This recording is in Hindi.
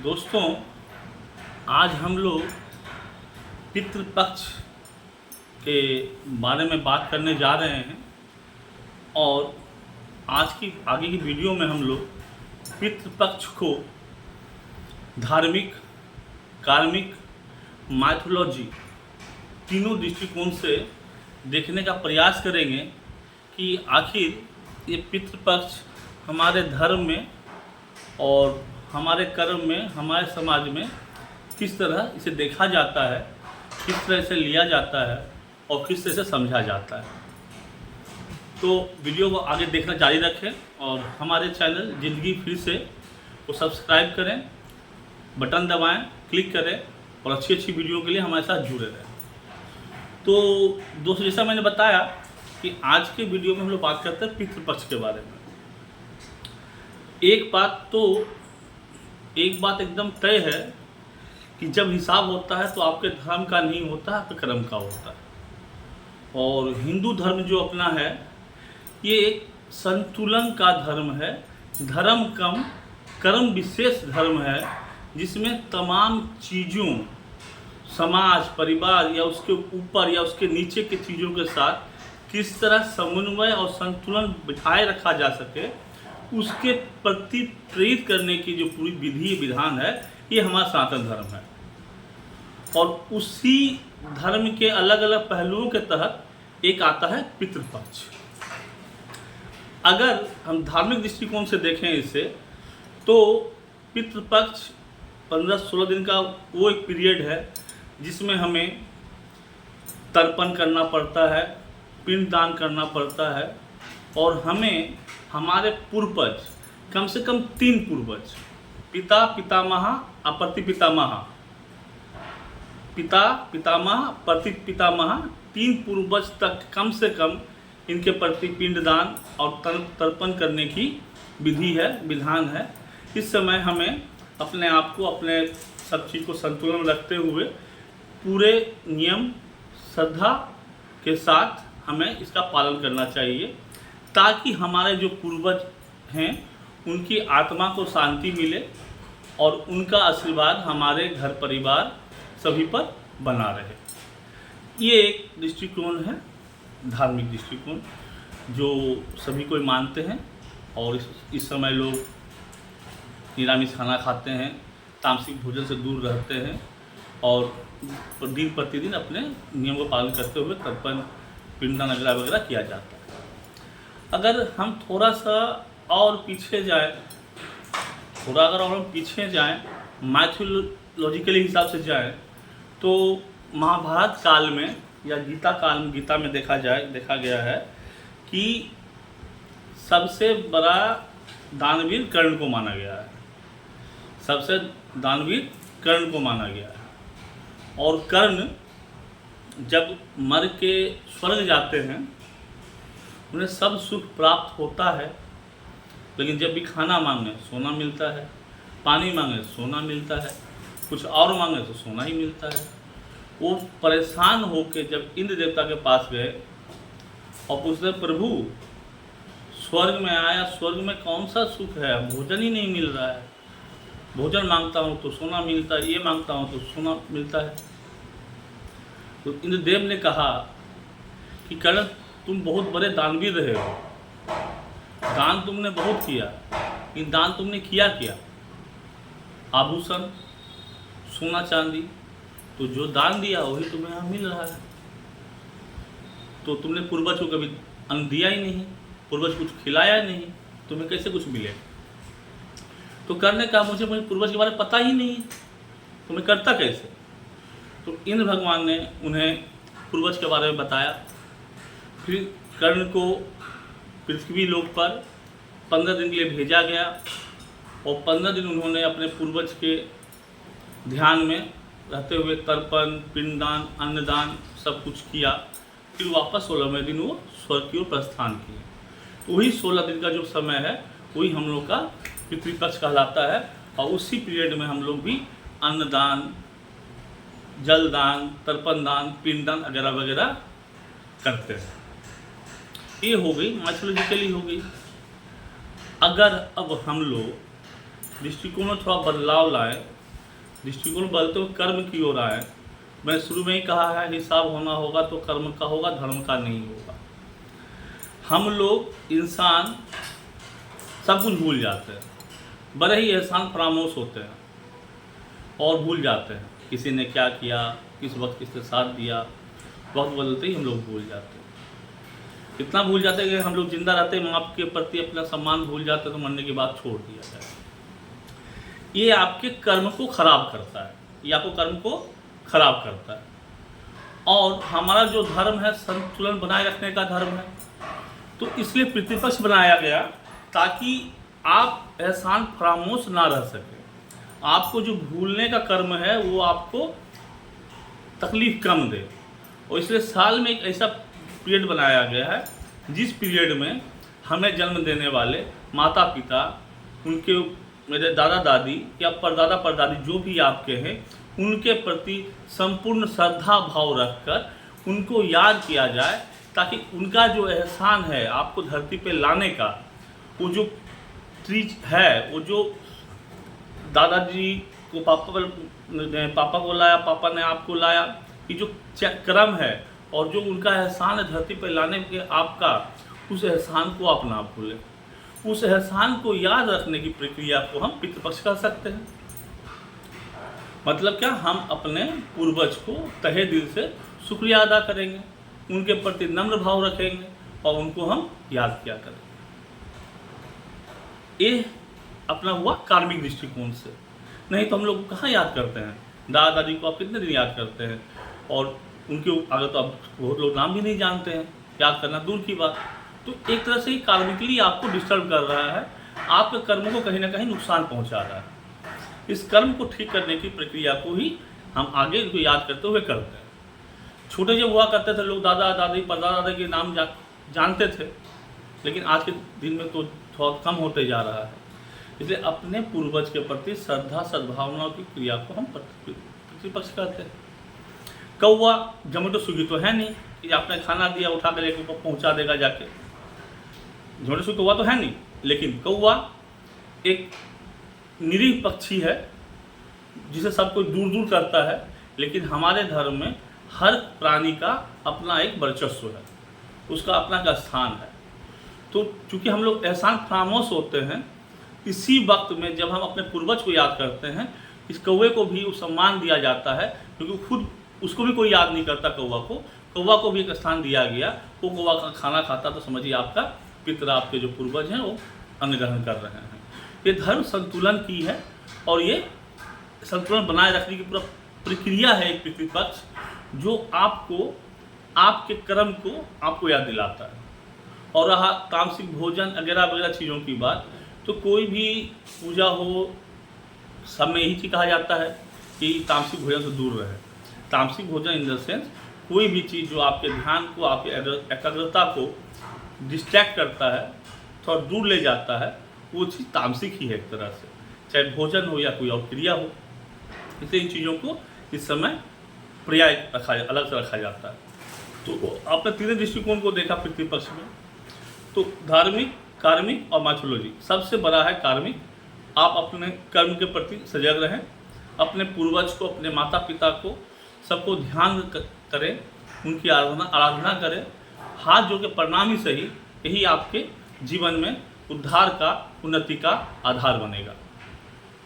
दोस्तों, आज हम लोग पितृपक्ष के बारे में बात करने जा रहे हैं और आज की आगे की वीडियो में हम लोग पितृपक्ष को धार्मिक, कार्मिक, माइथोलॉजी तीनों दृष्टिकोण से देखने का प्रयास करेंगे कि आखिर ये पितृपक्ष हमारे धर्म में और हमारे कर्म में, हमारे समाज में किस तरह इसे देखा जाता है, किस तरह इसे लिया जाता है और किस तरह से समझा जाता है। तो वीडियो को आगे देखना जारी रखें और हमारे चैनल ज़िंदगी फिर से को सब्सक्राइब करें, बटन दबाएं, क्लिक करें और अच्छी अच्छी वीडियो के लिए हमारे साथ जुड़े रहें। तो दोस्तों, जैसा मैंने बताया कि आज के वीडियो में हम लोग बात करते हैं पितृपक्ष के बारे में। एक बात एकदम तय है कि जब हिसाब होता है तो आपके धर्म का नहीं होता, आपके कर्म का होता है। और हिंदू धर्म जो अपना है ये एक संतुलन का धर्म है, धर्म कम कर्म विशेष धर्म है, जिसमें तमाम चीज़ों, समाज, परिवार या उसके ऊपर या उसके नीचे की चीज़ों के साथ किस तरह समन्वय और संतुलन बिठाए रखा जा सके, उसके प्रति प्रेरित करने की जो पूरी विधि विधान है, ये हमारा सनातन धर्म है। और उसी धर्म के अलग अलग पहलुओं के तहत एक आता है पितृपक्ष। अगर हम धार्मिक दृष्टिकोण से देखें इसे, तो पितृपक्ष 15-16 दिन का वो एक पीरियड है जिसमें हमें तर्पण करना पड़ता है, पिंडदान करना पड़ता है और हमें हमारे पूर्वज, कम से कम 3 पूर्वज, पिता, पितामह, अपति पितामह, पिता, पितामह, पति पितामह, 3 पूर्वज तक कम से कम इनके प्रति पिंडदान और तर्पण करने की विधि है, विधान है। इस समय हमें अपने आप को, अपने सब चीज़ को संतुलन रखते हुए पूरे नियम, श्रद्धा के साथ हमें इसका पालन करना चाहिए, ताकि हमारे जो पूर्वज हैं उनकी आत्मा को शांति मिले और उनका आशीर्वाद हमारे घर परिवार सभी पर बना रहे। ये एक दृष्टिकोण है, धार्मिक दृष्टिकोण, जो सभी कोई मानते हैं। और इस समय लोग निरामिष खाना खाते हैं, तामसिक भोजन से दूर रहते हैं और दिन प्रतिदिन अपने नियम का पालन करते हुए तर्पण, पिंडदान वगैरह किया जाता है। अगर हम थोड़ा सा और पीछे जाएं, माइथोलॉजिकली हिसाब से जाएं, तो महाभारत काल में या गीता में देखा गया है कि सबसे बड़ा दानवीर कर्ण को माना गया है, सबसे दानवीर कर्ण को माना गया है। और कर्ण जब मर के स्वर्ग जाते हैं, उन्हें सब सुख प्राप्त होता है, लेकिन जब भी खाना मांगे सोना मिलता है, पानी मांगे सोना मिलता है, कुछ और मांगे तो सोना ही मिलता है। वो परेशान होकर जब इंद्र देवता के पास गए और पूछते, प्रभु स्वर्ग में आया, स्वर्ग में कौन सा सुख है, भोजन ही नहीं मिल रहा है, भोजन मांगता हूँ तो सोना मिलता है, ये मांगता हूँ तो सोना मिलता है। तो इंद्रदेव ने कहा कि कर्ण, तुम बहुत बड़े दानवीर रहे हो, दान तुमने बहुत किया, लेकिन दान तुमने किया क्या? आभूषण, सोना चांदी, तो जो दान दिया वही तुम्हें यहाँ मिल रहा है। तो तुमने पूर्वज को कभी अन्न दिया ही नहीं, पूर्वज कुछ खिलाया ही नहीं, तुम्हें कैसे कुछ मिले? तो करने का मुझे पूर्वज के बारे में पता ही नहीं, तो मैं करता कैसे? तो इंद्र भगवान ने उन्हें पूर्वज के बारे में बताया। फिर कर्ण को पृथ्वी लोक पर 15 दिन के लिए भेजा गया और 15 दिन उन्होंने अपने पूर्वज के ध्यान में रहते हुए तर्पण, पिंडदान, अन्नदान सब कुछ किया। फिर वापस 16वें दिन वो स्वर्ग की ओर प्रस्थान किए। तो वही 16 दिन का जो समय है वही हम लोग का पितृपक्ष कहलाता है। और उसी पीरियड में हम लोग भी अन्नदान, जलदान, तर्पण दान, पिंडदान वगैरह करते हैं। ये हो गई माइथोलॉजिकली हो गई। अगर अब हम लोग दृष्टिकोण में थोड़ा बदलाव लाएं, दृष्टिकोण बदलते हुए कर्म की ओर आए। मैंने शुरू में ही कहा है, हिसाब होना होगा तो कर्म का होगा, धर्म का नहीं होगा। हम लोग इंसान सब कुछ भूल जाते हैं, बड़े ही एहसान फरामोश होते हैं और भूल जाते हैं किसी ने क्या किया, किस वक्त किसने साथ दिया। वक्त बदलते ही हम लोग भूल जाते हैं, इतना भूल जाते हैं कि हम लोग जिंदा रहते हैं माँ के प्रति अपना सम्मान भूल जाते हैं, तो मरने के बाद छोड़ दिया जाए। ये आपके कर्म को खराब करता है, ये आपको कर्म को खराब करता है। और हमारा जो धर्म है संतुलन बनाए रखने का धर्म है, तो इसलिए प्रतिपक्ष बनाया गया ताकि आप एहसान फरामोश ना रह सके। आपको जो भूलने का कर्म है वो आपको तकलीफ कम दे, और इसलिए साल में एक ऐसा पीरियड बनाया गया है जिस पीरियड में हमें जन्म देने वाले माता पिता, उनके मेरे दादा दादी या परदादा परदादी जो भी आपके हैं, उनके प्रति संपूर्ण श्रद्धा भाव रखकर उनको याद किया जाए, ताकि उनका जो एहसान है आपको धरती पे लाने का, वो जो चीज है, वो जो दादाजी को पापा को लाया, पापा ने आपको लाया, ये जो क्रम है और जो उनका एहसान है धरती पे लाने के आपका, उस एहसान को आप ना भूलें। उस एहसान को याद रखने की प्रक्रिया को हम पितृपक्ष कर सकते हैं। मतलब क्या, हम अपने पूर्वज को तहे दिल से शुक्रिया अदा करेंगे, उनके प्रति नम्र भाव रखेंगे और उनको हम याद किया करेंगे। ये अपना हुआ कार्मिक दृष्टिकोण से। नहीं तो हम लोग कहाँ याद करते हैं, दादा दादी को आप कितने दिन याद करते हैं, और उनके अगर तो आप बहुत लोग नाम भी नहीं जानते हैं, याद करना दूर की बात। तो एक तरह से कार्मिकली आपको डिस्टर्ब कर रहा है, आपके कर्मों को कहीं ना कहीं नुकसान पहुंचा रहा है। इस कर्म को ठीक करने की प्रक्रिया को ही हम आगे इनको याद करते हुए करते हैं। छोटे जब हुआ करते थे लोग दादा दादी परदादा दादी के नाम जानते थे, लेकिन आज के दिन में तो थोड़ा कम होते जा रहा है। इसलिए अपने पूर्वज के प्रति श्रद्धा सद्भावनाओं की क्रिया को हम प्रतिपक्ष करते हैं। कौवा जोमेटो स्विगी तो है नहीं कि आपने खाना दिया उठा कर एक ऊपर पहुँचा देगा जाके, जोमेटो स्विगी कौवा तो है नहीं। लेकिन कौवा एक निरीह पक्षी है जिसे सब कोई दूर दूर करता है, लेकिन हमारे धर्म में हर प्राणी का अपना एक वर्चस्व है, उसका अपना का स्थान है। तो चूँकि हम लोग एहसान फरामोश होते हैं, इसी वक्त में जब हम अपने पूर्वज को याद करते हैं, इस कौवे को भी उस सम्मान दिया जाता है, क्योंकि खुद उसको भी कोई याद नहीं करता। कौवा को भी एक स्थान दिया गया। वो कौवा का खाना खाता तो समझिए आपका पितर, आपके जो पूर्वज हैं वो अन्न ग्रहण कर रहे हैं। ये धर्म संतुलन की है, और ये संतुलन बनाए रखने की पूरा प्रक्रिया है एक पितृपक्ष, जो आपको आपके कर्म को आपको याद दिलाता है। और रहा तामसिक भोजन वगैरह वगैरह चीज़ों की बात, तो कोई भी पूजा हो सब में यही चीज़ कहा जाता है कि तामसिक भोजन से दूर रहे। तामसिक भोजन इन द सेंस कोई भी चीज़ जो आपके ध्यान को, आपके एकाग्रता को डिस्ट्रैक्ट करता है, थोड़ा दूर ले जाता है, वो चीज़ तामसिक ही है एक तरह से, चाहे भोजन हो या कोई और क्रिया हो। इसलिए इन चीज़ों को इस समय पर्याय अलग से रखा जाता है। तो आपने तीनों दृष्टिकोण को देखा पितृपक्ष में। तो धार्मिक, कार्मिक और माइथोलॉजी। सबसे बड़ा है कार्मिक। आप अपने कर्म के प्रति सजग रहें, अपने पूर्वज को, अपने माता पिता को, सबको ध्यान करें, उनकी आराधना करें, हाथ जोड़ के प्रणाम ही सही, यही आपके जीवन में उद्धार का, उन्नति का आधार बनेगा।